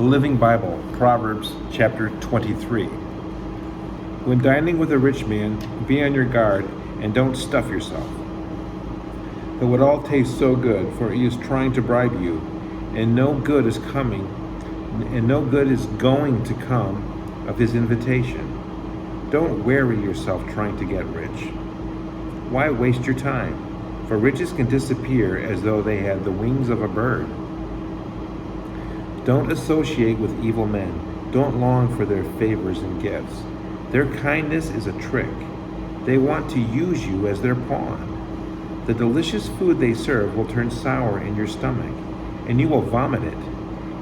The Living Bible, Proverbs chapter 23. When dining with a rich man, be on your guard and don't stuff yourself. Though it all tastes so good, for he is trying to bribe you, and no good is coming, and no good is going to come of his invitation. Don't weary yourself trying to get rich. Why waste your time? For riches can disappear as though they had the wings of a bird. Don't associate with evil men. Don't long for their favors and gifts. Their kindness is a trick. They want to use you as their pawn. The delicious food they serve will turn sour in your stomach, and you will vomit it,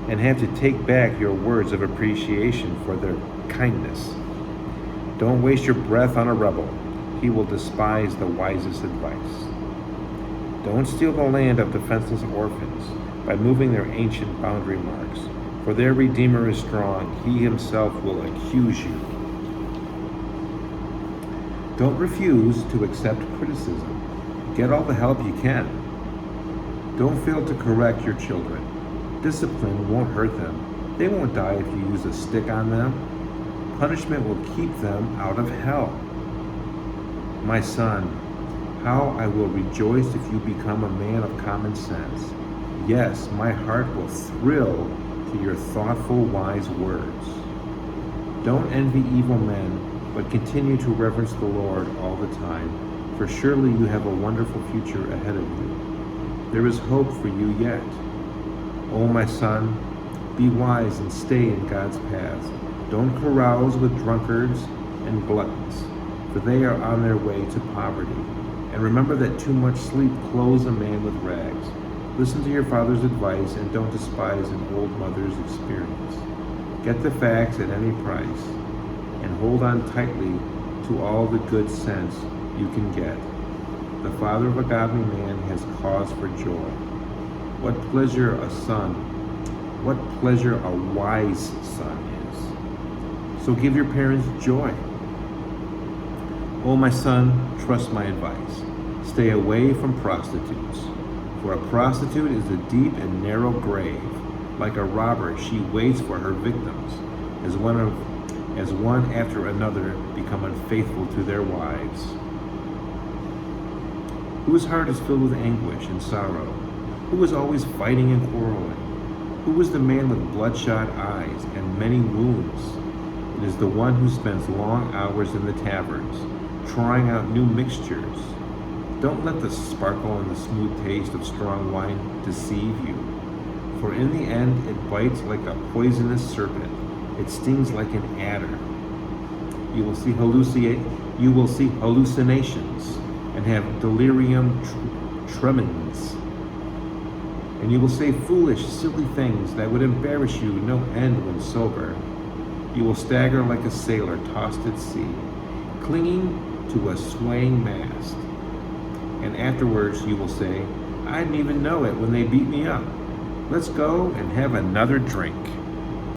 and have to take back your words of appreciation for their kindness. Don't waste your breath on a rebel. He will despise the wisest advice. Don't steal the land of defenseless orphans by moving their ancient boundary marks, for their Redeemer is strong. He himself will accuse you. Don't refuse to accept criticism. Get all the help you can. Don't fail to correct your children. Discipline won't hurt them. They won't die if you use a stick on them. Punishment will keep them out of hell. My son, how I will rejoice if you become a man of common sense. Yes, my heart will thrill to your thoughtful, wise words. Don't envy evil men, but continue to reverence the Lord all the time, for surely you have a wonderful future ahead of you. There is hope for you yet. O my son, be wise and stay in God's paths. Don't carouse with drunkards and gluttons, for they are on their way to poverty. And remember that too much sleep clothes a man with rags. Listen to your father's advice and don't despise an old mother's experience. Get the facts at any price and hold on tightly to all the good sense you can get. The father of a godly man has cause for joy. What pleasure what pleasure a wise son is. So give your parents joy. O my son, trust my advice. Stay away from prostitutes. For a prostitute is a deep and narrow grave. Like a robber, she waits for her victims, as one after another become unfaithful to their wives. Whose heart is filled with anguish and sorrow? Who is always fighting and quarreling? Who is the man with bloodshot eyes and many wounds? It is the one who spends long hours in the taverns, trying out new mixtures. Don't let the sparkle and the smooth taste of strong wine deceive you, for in the end it bites like a poisonous serpent. It stings like an adder. You will see hallucinations and have delirium tremens. And you will say foolish, silly things that would embarrass you no end when sober. You will stagger like a sailor tossed at sea, clinging to a swaying mast. And afterwards you will say, I didn't even know it when they beat me up. Let's go and have another drink.